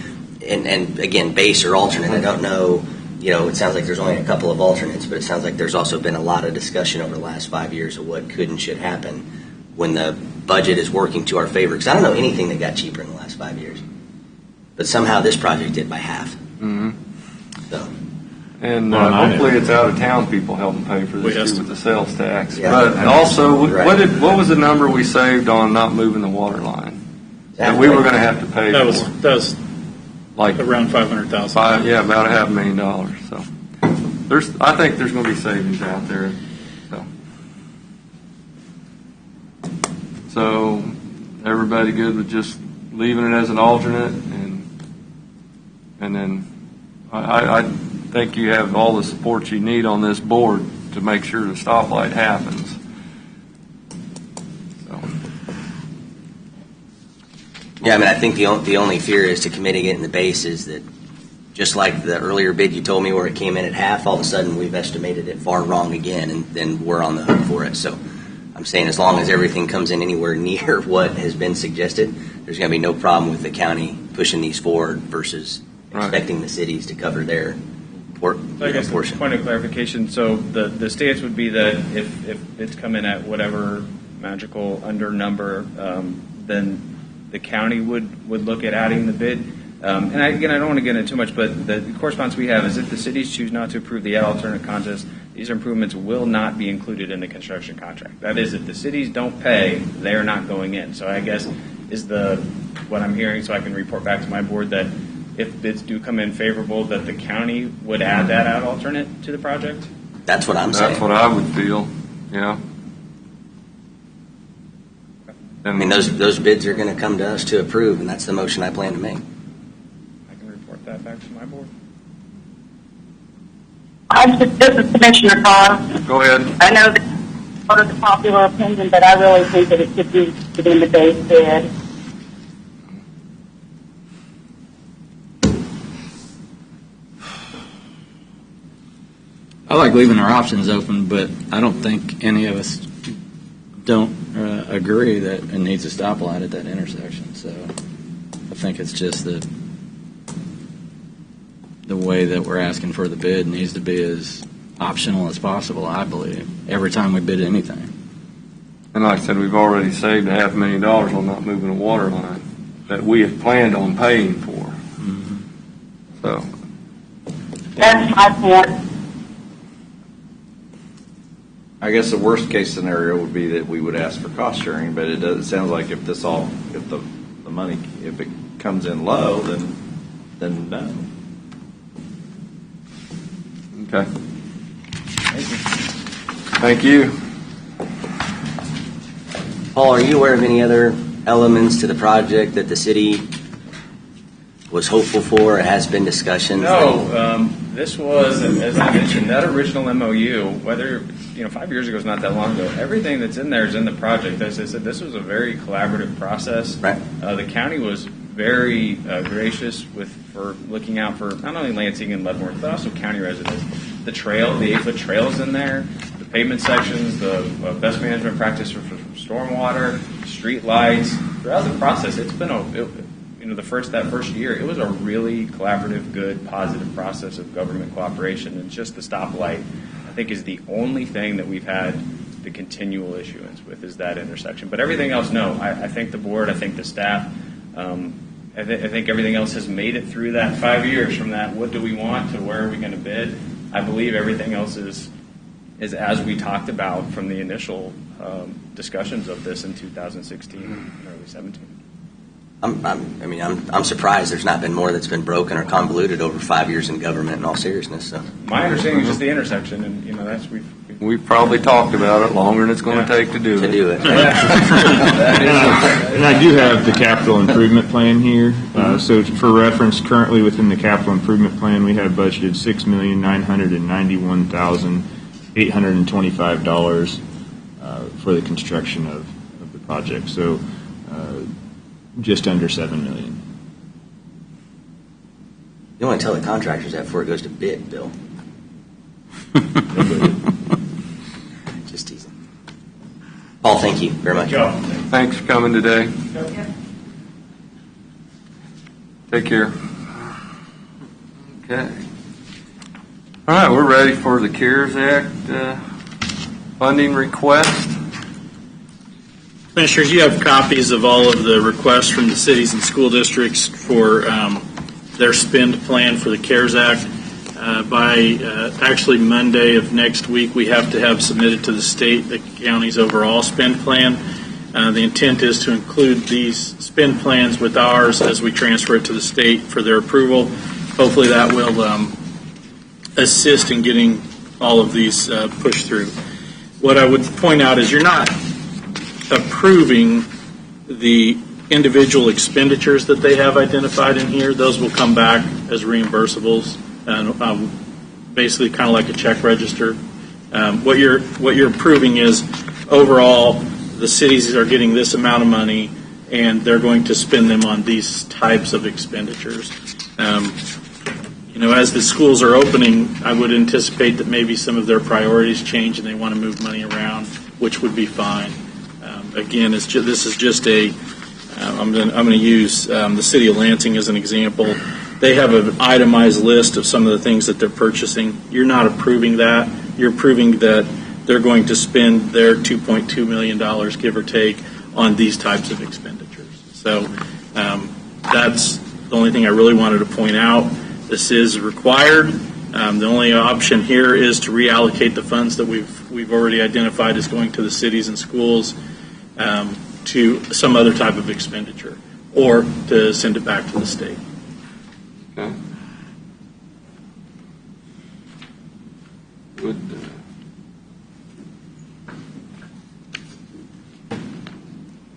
And again, base or alternate, I don't know, it sounds like there's only a couple of alternates, but it sounds like there's also been a lot of discussion over the last 5 years of what could and should happen when the budget is working to our favor. Because I don't know anything that got cheaper in the last 5 years. But somehow this project did by half. Mm-hmm. So. And hopefully it's out of town people helping pay for this too with the sales tax. Yeah. But also, Right. what was the number we saved on not moving the water line that we were going to have to pay That for? was Like around $500,000. about $500,000. So I think there's going to be savings out there. So everybody good with just leaving it as an alternate, and then I think you have all the support you need on this board to make sure the stoplight happens. So. Yeah, I think the only fear is to committing it in the base is that just like the earlier bid you told me where it came in at half, all of a sudden we've estimated it far wrong again, and then we're on the hook for it. So I'm saying as long as everything comes in anywhere near what has been suggested, there's going to be no problem with the county pushing these forward versus expecting the cities to cover their I guess portion. Point of clarification, so the stance would be that if it's come in at whatever magical under number, then the county would look at adding the bid. And I don't want to get into too much, but the correspondence we have is if the cities choose not to approve the alternate contest, these improvements will not be included in the construction contract. That is, if the cities don't pay, they are not going in. So I guess is what I'm hearing, so I can report back to my board, that if bids do come in favorable, that the county would add that out alternate to the project? That's what I'm saying. That's what I would feel. Yeah. I mean, those bids are going to come to us to approve, and that's the motion I plan to make. I can report that back to my board. This is Commissioner Carr. Go ahead. I know that's part of the popular opinion, but I really think that it should be within the base bid. I like leaving our options open, but I don't think any of us don't agree that it needs a stoplight at that intersection. So I think it's just that the way that we're asking for the bid needs to be as optional as possible, I believe, every time we bid anything. And like I said, we've already saved $500,000 on not moving a water line that we had planned on paying for. Mm-hmm. So. That's my point. I guess the worst case scenario would be that we would ask for cost sharing, but it sounds like if the money, if it comes in low, then no. Okay. Thank you. Paul, are you aware of any other elements to the project that the city was hopeful for or has been discussions? No, this was, as I mentioned, that original MOU, whether, 5 years ago is not that long ago, everything that's in there is in the project. As I said, this was a very collaborative process. Right. The county was very gracious for looking out for not only Lansing and Leavenworth, but also county residents. The 8-foot trail is in there, the pavement sections, the best management practice for stormwater, street lights. Throughout the process, it's been that first year, it was a really collaborative, good, positive process of government cooperation. And just the stoplight, I think, is the only thing that we've had the continual issuance with, is that intersection. But everything else, no. I think the board, I think the staff, I think everything else has made it through that 5 years from that what do we want to where are we going to bid. I believe everything else is as we talked about from the initial discussions of this in 2016 and early 17. I'm surprised there's not been more that's been broken or convoluted over 5 years in government. In all seriousness, so My understanding is just the intersection, and that's We've probably talked about it longer than it's going to take to do to it. do it. And I do have the capital improvement plan here. So for reference, currently within the capital improvement plan, we have budgeted $6,991,825 for the construction of the project. So just under $7 million. You want to tell the contractors that before it goes to bid, Bill. Just teasing. Paul, thank you very much. Thanks for coming today. Take care. Okay. All right, we're ready for the CARES Act funding request. Commissioners, you have copies of all of the requests from the cities and school districts for their spend plan for the CARES Act. By actually Monday of next week, we have to have submitted to the state the county's overall spend plan. The intent is to include these spend plans with ours as we transfer it to the state for their approval. Hopefully that will assist in getting all of these pushed through. What I would point out is you're not approving the individual expenditures that they have identified in here. Those will come back as reimbursables, and basically kind of like a check register. What you're approving is overall the cities are getting this amount of money and they're going to spend them on these types of expenditures. As the schools are opening, I would anticipate that maybe some of their priorities change and they want to move money around, which would be fine. Again, this is just I'm going to use the city of Lansing as an example. They have an itemized list of some of the things that they're purchasing. You're not approving that. You're approving that they're going to spend their $2.2 million, give or take, on these types of expenditures. So that's the only thing I really wanted to point out. This is required. The only option here is to reallocate the funds that we've already identified as going to the cities and schools to some other type of expenditure, or to send it back to the state. Okay. Would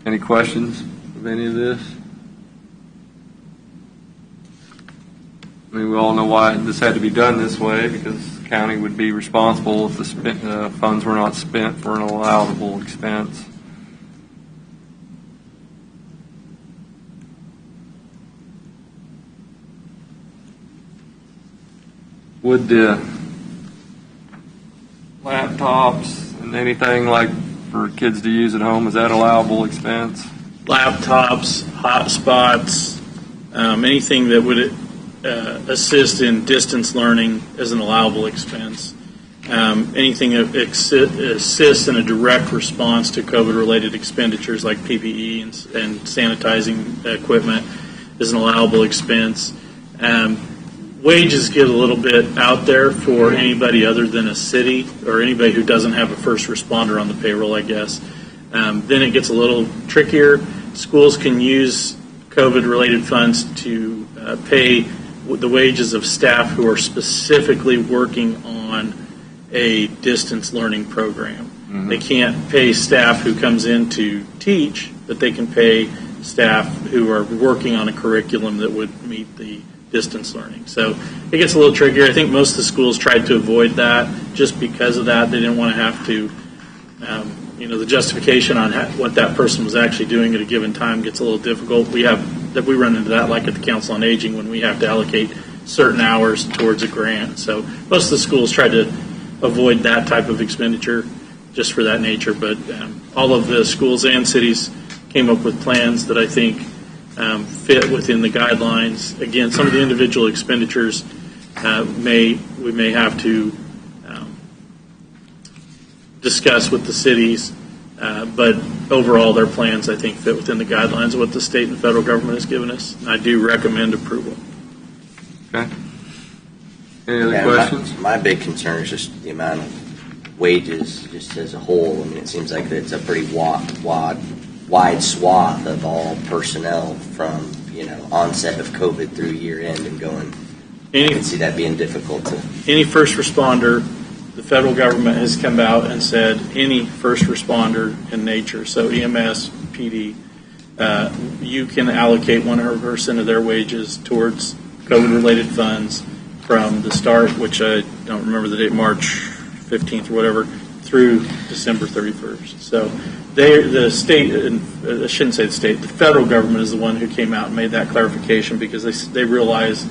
any questions of any of this? I mean, we all know why this had to be done this way, because the county would be responsible if the funds were not spent for an allowable expense. Would the laptops and anything like for kids to use at home, is that allowable expense? Laptops, hotspots, anything that would assist in distance learning is an allowable expense. Anything that assists in a direct response to COVID-related expenditures like PPE and sanitizing equipment is an allowable expense. Wages get a little bit out there for anybody other than a city or anybody who doesn't have a first responder on the payroll, I guess. Then it gets a little trickier. Schools can use COVID-related funds to pay the wages of staff who are specifically working on a distance learning program. Mm-hmm. They can't pay staff who comes in to teach, but they can pay staff who are working on a curriculum that would meet the distance learning. So it gets a little trickier. I think most of the schools tried to avoid that just because of that. They didn't want to have to, the justification on what that person was actually doing at a given time gets a little difficult. We run into that like at the Council on Aging when we have to allocate certain hours towards a grant. So most of the schools try to avoid that type of expenditure just for that nature. But all of the schools and cities came up with plans that I think fit within the guidelines. Again, some of the individual expenditures we may have to discuss with the cities, but overall their plans I think fit within the guidelines of what the state and federal government has given us. And I do recommend approval. Okay. Any other questions? My big concern is just the amount of wages just as a whole. I mean, it seems like it's a pretty wide wide swath of all personnel from, onset of COVID through year end and going. I can see that being difficult to. Any first responder, the federal government has come out and said any first responder in nature, so EMS, PD, you can allocate 100% of their wages towards COVID-related funds from the start, which I don't remember the date, March 15th or whatever, through December 31st. So the state, I shouldn't say the state, the federal government is the one who came out and made that clarification because they realize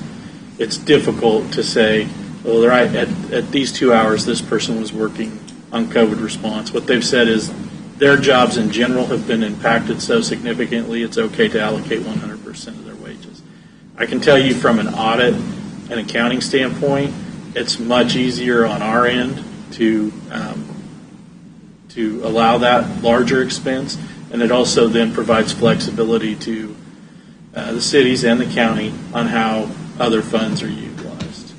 it's difficult to say, well, at these 2 hours, this person was working on COVID response. What they've said is their jobs in general have been impacted so significantly, it's okay to allocate 100% of their wages. I can tell you from an audit and accounting standpoint, it's much easier on our end to allow that larger expense, and it also then provides flexibility to the cities and the county on how other funds are utilized.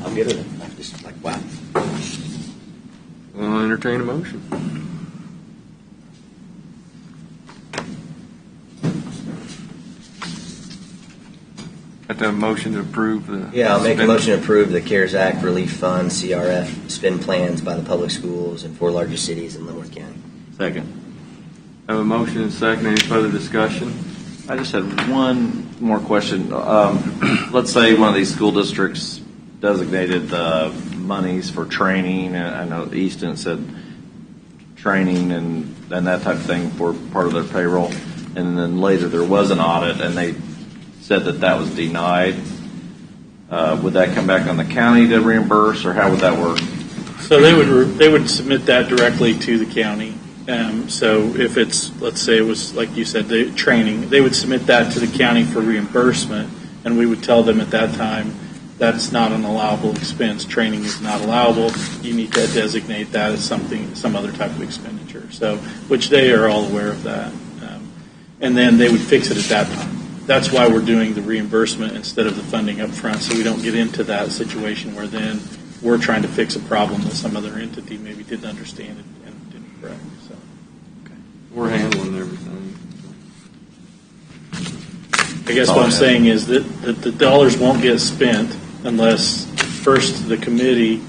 I'm good with it. I'm just like, wow. I'll entertain a motion. Got to have a motion to approve the. Yeah, I'll make a motion to approve the CARES Act Relief Fund, CRF, spend plans by the public schools in 4 largest cities in Leavenworth County. Second. Have a motion and a second. Any further discussion? I just had one more question. Let's say one of these school districts designated monies for training. I know Easton said training and that type of thing for part of their payroll. And then later there was an audit and they said that was denied. Would that come back on the county to reimburse, or how would that work? So they would submit that directly to the county. So if it's, let's say it was, like you said, the training, they would submit that to the county for reimbursement, and we would tell them at that time that's not an allowable expense. Training is not allowable. You need to designate that as some other type of expenditure. So, which they are all aware of that. And then they would fix it at that time. That's why we're doing the reimbursement instead of the funding up front, so we don't get into that situation where then we're trying to fix a problem that some other entity maybe didn't understand and didn't correct. So. We're handling everything. I guess what I'm saying is that the dollars won't get spent unless first the committee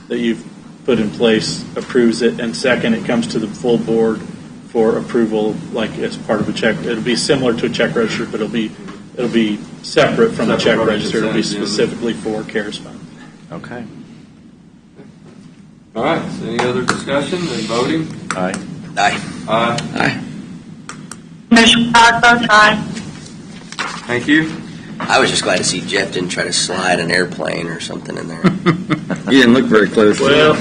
that you've put in place approves it, and second it comes to the full board for approval, like as part of a check. It'll be similar to a check register, but it'll be separate from the check register. It'll be specifically for CARES Fund. Okay. All right. So any other discussion and voting? Aye. Aye. Aye. Aye. Commissioner Todd votes aye. Thank you. I was just glad to see Jeff didn't try to slide an airplane or something in there. You didn't look very close. Well,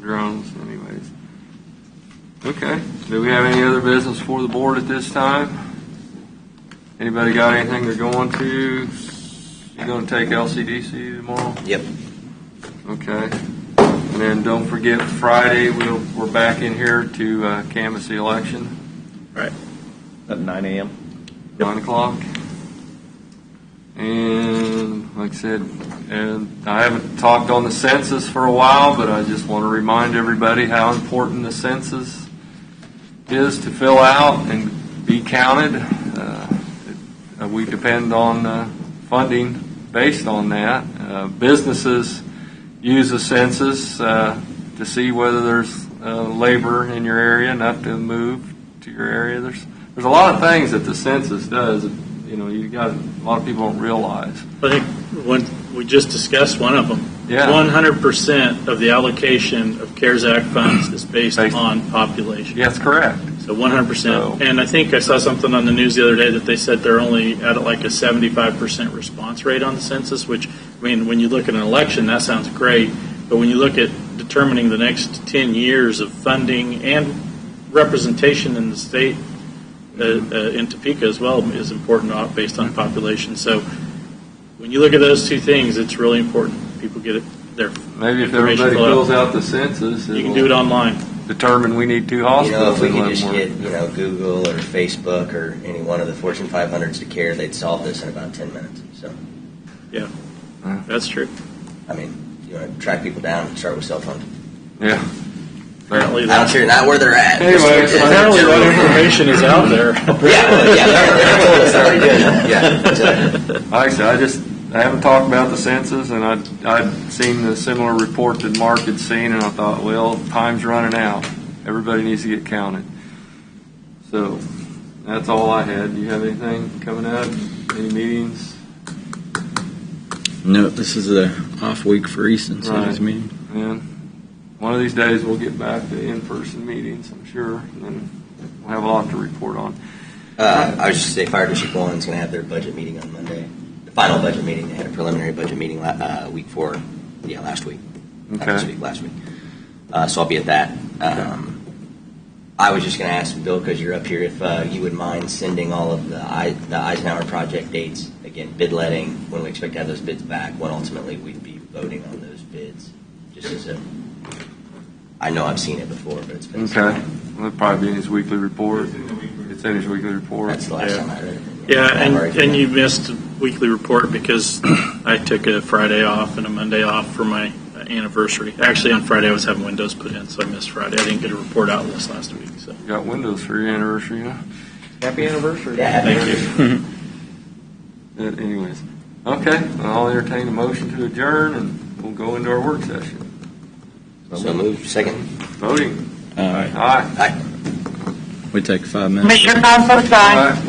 Drones, anyways. Okay. Do we have any other business for the board at this time? Anybody got anything they're going to? You going to take LCDC tomorrow? Yep. Okay. And then don't forget Friday we're back in here to canvass the election. right. At 9 a.m. 9 o'clock. And like I said, and I haven't talked on the census for a while, but I just want to remind everybody how important the census is to fill out and be counted. We depend on funding based on that. Businesses use the census to see whether there's labor in your area, enough to move to your area. There's a lot of things that the census does. You got a lot of people don't realize. I think when we just discussed one of them. Yeah. 100% of the allocation of CARES Act funds is based on population. Yes, correct. So 100%. And I think I saw something on the news the other day that they said they're only at like a 75% response rate on the census, which, I mean, when you look at an election, that sounds great. But when you look at determining the next 10 years of funding and representation in the state, in Topeka as well, is important based on population. So when you look at those two things, it's really important. People get it. Maybe if everybody fills out the census, you can do it online. Determine we need 2 hospitals. If we could just get, Google or Facebook or any one of the Fortune 500s to CARE, they'd solve this in about 10 minutes. So, yeah, that's true. I mean, You want to track people down and start with cell phones? Yeah. Apparently I don't that's, care not where they're at. Anyway, apparently that information is out there. They're told us they're already doing that. Yeah. Like I said, I haven't talked about the census, and I'd seen the similar report that Mark had seen, and I thought, well, time's running out. Everybody needs to get counted. So that's all I had. Do you have anything coming up? Any meetings? No, this is a off week for Easton City's Right. meeting. And one of these days we'll get back to in-person meetings, I'm sure, and then we'll have a lot to report on. I was just say Fire District 1 is going to have their budget meeting on Monday. The final budget meeting. They had a preliminary budget meeting last week. Not this week, last week. So I'll be at that. I was just going to ask Bill, because you're up here, if you would mind sending all of the Eisenhower project dates, again, bid letting, when we expect to have those bids back, when ultimately we'd be voting on those bids. Just as a, I know I've seen it before, but it's been so Okay. long. Well, it'll probably be in his weekly report. It's in his weekly report. That's the last time I read it. Yeah, I've already- and you missed a weekly report because I took a Friday off and a Monday off for my anniversary. Actually, on Friday I was having windows put in, so I missed Friday. I didn't get a report out this last week. So You got windows for your anniversary, huh? Happy anniversary. Yeah, thank you. Anyways. Okay, well, I'll entertain a motion to adjourn, and we'll go into our work session. So moved. Second. Voting. All right. Aye. Aye. We take 5 minutes. Commissioner Bond, votes aye. Aye.